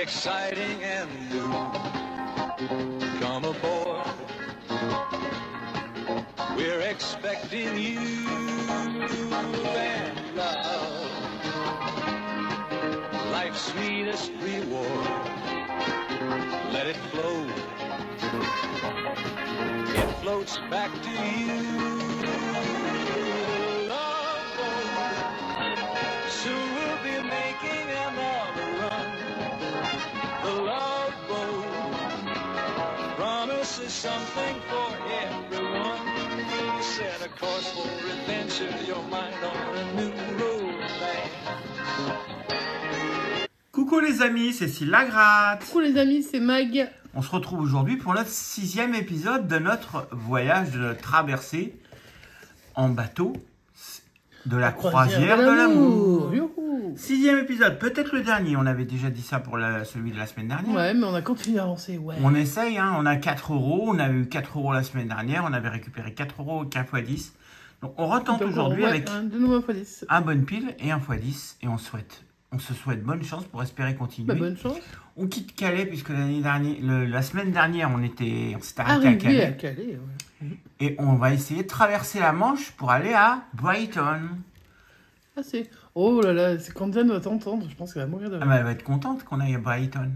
exciting and new. Come aboard, we're expecting you and love, life's sweetest reward. Let it flow, it floats back to you. Love boat, soon we'll be making another run. The love boat promises something for everyone. Set a course for adventure, your mind on a new road. Coucou les amis, c'est Cécile Lagratte. Coucou les amis, c'est Mag. On se retrouve aujourd'hui pour le 6e épisode de notre voyage de traversée en bateau de la croisière de l'amour. 6e épisode, peut-être le dernier. On avait déjà dit ça pour celui de la semaine dernière. Ouais, mais on a continué à avancer. Ouais. On essaye, hein, on a 4 €. On avait eu 4 € la semaine dernière. On avait récupéré 4 € avec 1 x 10. Donc on retente aujourd'hui avec de nouveau x10. un bonne pile et 1 x 10. Et on se souhaite bonne chance pour espérer continuer. Bah, bonne chance. On quitte Calais puisque la semaine dernière, on s'était arrêté à Calais. Ouais. Et on va essayer de traverser la Manche pour aller à Brighton. Ah, c'est... Oh là là, c'est quand Diane va t'entendre, je pense qu'elle va mourir de rire. Ah, mais elle va être contente qu'on aille à Brighton.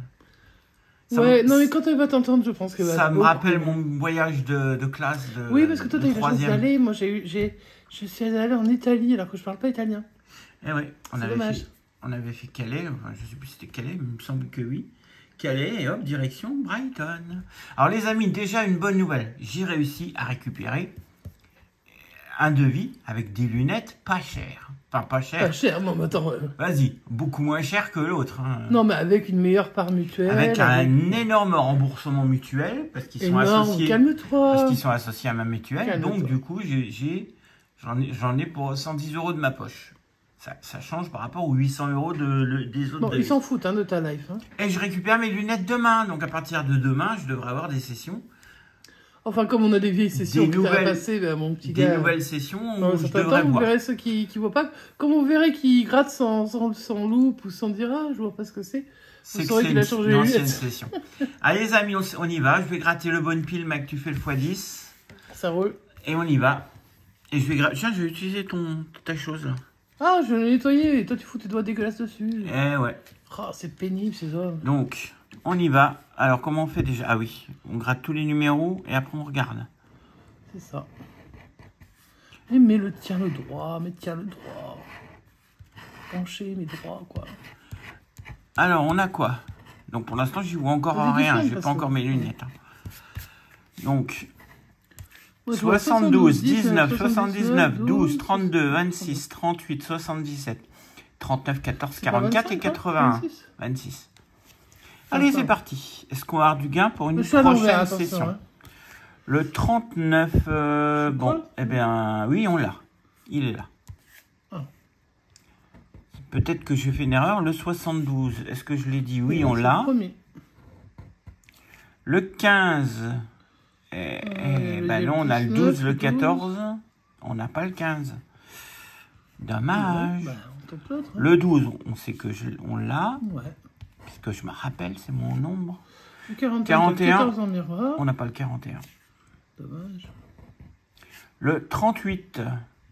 Ouais, non mais quand elle va t'entendre, je pense qu'elle va... Ça me rappelle mon voyage de classe de Oui, parce que toi, t'as eu la chance 3e. d'aller. Moi, je suis allée en Italie alors que je parle pas italien. Eh oui, C'est dommage. On avait fait Calais, enfin, je sais plus si c'était Calais, mais il me semble que oui. Calais et hop, direction Brighton. Alors les amis, déjà une bonne nouvelle. J'ai réussi à récupérer un devis avec des lunettes pas chères. Enfin, pas chères. Pas cher, non mais attends. Vas-y, beaucoup moins cher que l'autre. Hein. Non mais avec une meilleure part mutuelle. Avec un énorme remboursement mutuel, parce qu'ils sont associés. Calme-toi. Parce qu'ils sont associés à ma mutuelle. Donc du coup, j'en ai pour 110 € de ma poche. Ça change par rapport aux 800 € des autres. Bon, devis. ils s'en foutent hein, de ta life. Hein. Et je récupère mes lunettes demain. Donc à partir de demain, je devrais avoir des sessions. Enfin, comme on a des vieilles sessions qui à passer, ben, mon petit gars. Des nouvelles sessions où je devrais vous voir. verrez ceux qui voient pas. Comme vous verrez qui gratte sans loupe ou sans dire ah, je vois pas ce que c'est. C'est une ancienne session. Allez les amis, on y va. Je vais gratter le bonne pile, Mac, tu fais le x10. Ça roule. Et on y va. Et je vais Tiens, je vais utiliser ta chose là. Ah, je vais le nettoyer. Et toi, tu fous tes doigts dégueulasses dessus. Eh ouais. Oh, c'est pénible ces hommes. Donc, on y va. Alors, comment on fait déjà? Ah oui, on gratte tous les numéros et après on regarde. C'est ça. Et mets-le, tiens-le droit, tiens-le droit. Penché, mais droit, quoi. Alors, on a quoi? Donc, pour l'instant, j'y vois encore rien. Je n'ai pas encore mes lunettes. Hein. Donc, ouais, 72, 19, 79, 12, 32, 26, 38, 77, 39, 14, 44 et 81. 26. Allez, c'est parti. Est-ce qu'on va avoir du gain pour une prochaine session? Hein. Le 39, bon, eh bien, oui, on l'a. Il est là. Ah. Peut-être que j'ai fait une erreur. Le 72, est-ce que je l'ai dit? Oui, on l'a. Le 15, ben non, on a le 12, le 14. On n'a pas le 15. Dommage. Le 12, on sait que on l'a. Ouais. Puisque je me rappelle, c'est mon nombre. 41, on n'a pas le 41. Dommage. Le 38,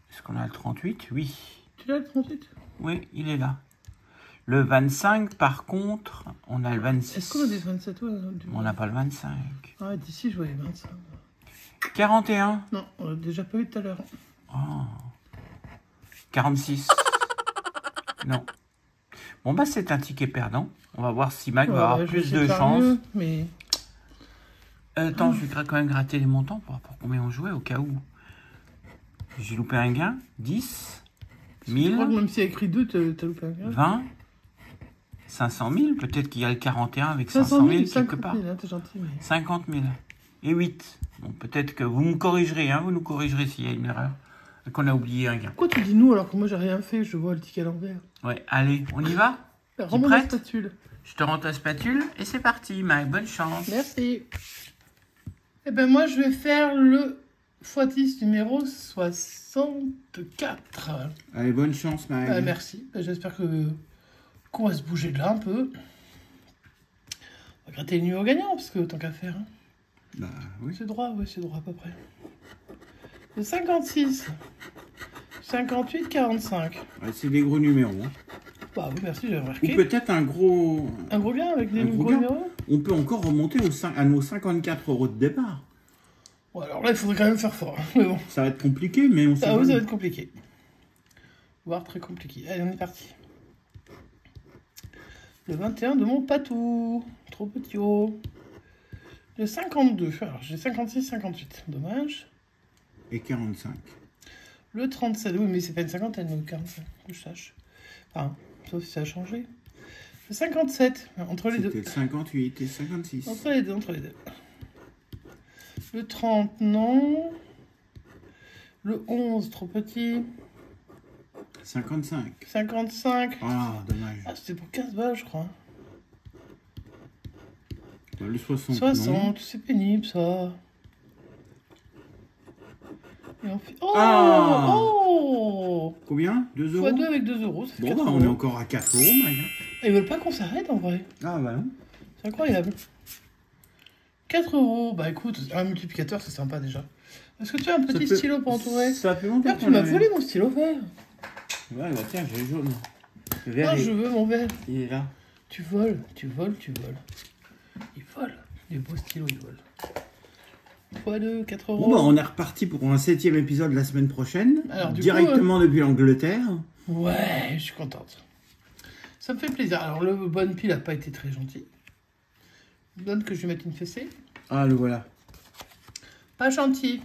est-ce qu'on a le 38? Oui. Tu l'as le 38? Oui, il est là. Le 25, par contre, on a le 26. Est-ce qu'on a des 27? Ouais, on n'a pas le 25. Ah, d'ici, je voyais 25. 41? Non, on l'a déjà pas eu tout à l'heure. Oh. 46? Non. Bon, bah, c'est un ticket perdant. On va voir si Mac va avoir plus de chance. Mieux, mais... Attends, je vais quand même gratter les montants pour voir combien on jouait au cas où. J'ai loupé un gain. 10, 1000. Je crois que même s'il y a écrit 2, t'as loupé un gain. 20, 500 000. Peut-être qu'il y a le 41 avec 500 000 quelque part. 000, hein, t'es gentil, mais... 50 000. Et 8. Bon, peut-être que vous me corrigerez. Hein, vous nous corrigerez s'il y a une erreur. Qu'on a oublié un gain. Pourquoi tu dis nous alors que moi j'ai rien fait? Je vois le ticket à l'envers. Ouais, allez, on y va? Rends-moi la spatule. Je te rends ta spatule et c'est parti, Mac. Bonne chance. Merci. Eh ben moi je vais faire le x10 numéro 64. Allez, bonne chance, Mac. Merci. J'espère qu'on va se bouger de là un peu. va gratter le numéro gagnant, parce que tant qu'à faire. Hein. Bah oui. C'est droit, oui, c'est droit à peu près. Le 56, 58, 45. Ouais, c'est des gros numéros. Hein. Bah oui, merci, j'ai Ou remarqué. peut-être un gros... Un gros gain avec des un gros gros gain. numéros. On peut encore remonter à nos 54 € de départ. Bon, alors là, il faudrait quand même faire fort. Hein. Mais bon, Ça va être compliqué, mais on sait ça, oui, ça jamais. va être compliqué. Voire très compliqué. Allez, on est parti. Le 21 de mon patou. Trop petit haut. Le 52. Alors, j'ai 56, 58. Dommage. Et 45. Le 37. Oui, mais c'est pas une cinquantaine, le 45. Que je sache. Enfin, sauf si ça a changé. Le 57. Entre les deux. C'était 58 et 56. Entre les deux, entre les deux. Le 30, non. Le 11, trop petit. 55. 55. Ah, dommage. Ah, c'était pour 15 balles, je crois. Bah, le 60, 60, c'est pénible, ça. Et on fait... Oh, Ah. oh Combien 2 Fois €? 2 avec 2 euros, ça fait Bon, 4 bah, euros. on est encore à 4 €, Maya. Ils veulent pas qu'on s'arrête, en vrai. Ah, bah non. C'est incroyable. 4 euros. Bah, écoute, un multiplicateur, c'est sympa, déjà. Est-ce que tu as un petit stylo pour entourer? Ça fait longtemps D'ailleurs, tu qu'on m'as l'avait. volé mon stylo vert. Ouais, bah tiens, j'ai le jaune. Le vert, Ah, je veux mon vert. il est là. Tu voles, tu voles, tu voles. Ils volent. Les beaux stylos, ils volent. Fois 2, 4 euros. Bon, bah, on est reparti pour un 7e épisode la semaine prochaine. Alors, du directement depuis l'Angleterre. Ouais, je suis contente. Ça me fait plaisir. Alors, le bonne pile n'a pas été très gentil. Donne que je vais mettre une fessée. Ah, le voilà. Pas gentil.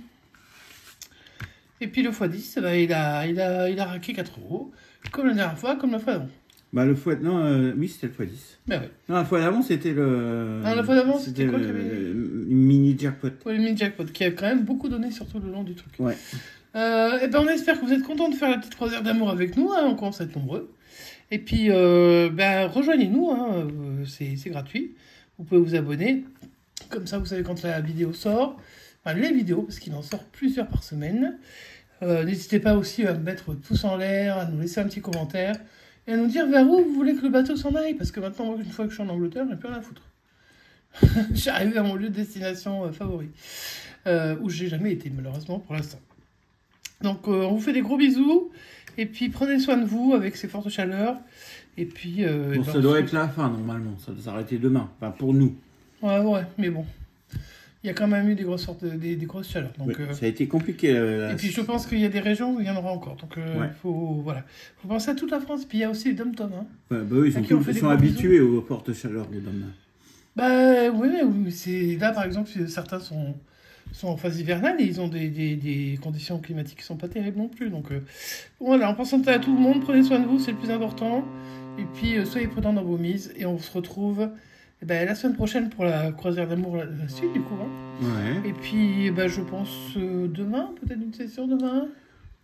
Et puis le x10, bah, il a raqué 4 euros. Comme la dernière fois, comme la fois d'avant. Bah, le fois... Non, oui, c'était le x10. Bah ouais. Non, la fois d'avant, c'était le... Ah, la fois d'avant, c'était quoi qu'il y avait le mini jackpot. Pour le mini jackpot, qui a quand même beaucoup donné, surtout le long du truc. Ouais. Et ben on espère que vous êtes contents de faire la petite croisière d'amour avec nous. Hein, on commence à être nombreux. Et puis, rejoignez-nous. Hein, c'est gratuit. Vous pouvez vous abonner. Comme ça, vous savez quand la vidéo sort. Enfin, les vidéos, parce qu'il en sort plusieurs par semaine. N'hésitez pas aussi à mettre votre pouce en l'air, à nous laisser un petit commentaire. Et à nous dire vers où vous voulez que le bateau s'en aille. Parce que maintenant, moi, une fois que je suis en Angleterre, j'ai plus rien à foutre. Je suis arrivé à mon lieu de destination favori. Où j'ai jamais été, malheureusement, pour l'instant. Donc, on vous fait des gros bisous. Et puis, prenez soin de vous avec ces fortes chaleurs. Et puis... Bon, ça doit être la fin, normalement. Ça doit s'arrêter demain. Enfin, pour nous. Ouais, mais bon. Il y a quand même eu des grosses grosses chaleurs. Donc, Ouais, ça a été compliqué. et puis, je pense qu'il y a des régions où il y en aura encore. Donc, Ouais. faut penser à toute la France. Puis, il y a aussi les dom-toms. Hein. Ouais, bah oui, À qui on fait ils des sont gros habitués aux fortes chaleurs, les dames. Bah, oui. C'est... Là, par exemple, certains sont en phase hivernale et ils ont des conditions climatiques qui sont pas terribles non plus. Donc, voilà, en pensant à tout le monde, prenez soin de vous, c'est le plus important. Et puis, soyez prudents dans vos mises. Et on se retrouve la semaine prochaine pour la croisière d'amour, la suite, du coup. Hein. Ouais. Et puis, je pense demain, peut-être une session demain.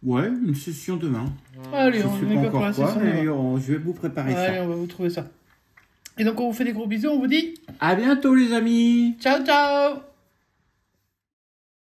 Ouais, une session demain. Allez, Je on sais y pas va pour la encore quoi, session mais demain. je vais vous préparer Allez, ça. on va vous trouver ça. Et donc, on vous fait des gros bisous, on vous dit À bientôt, les amis! ciao, ciao!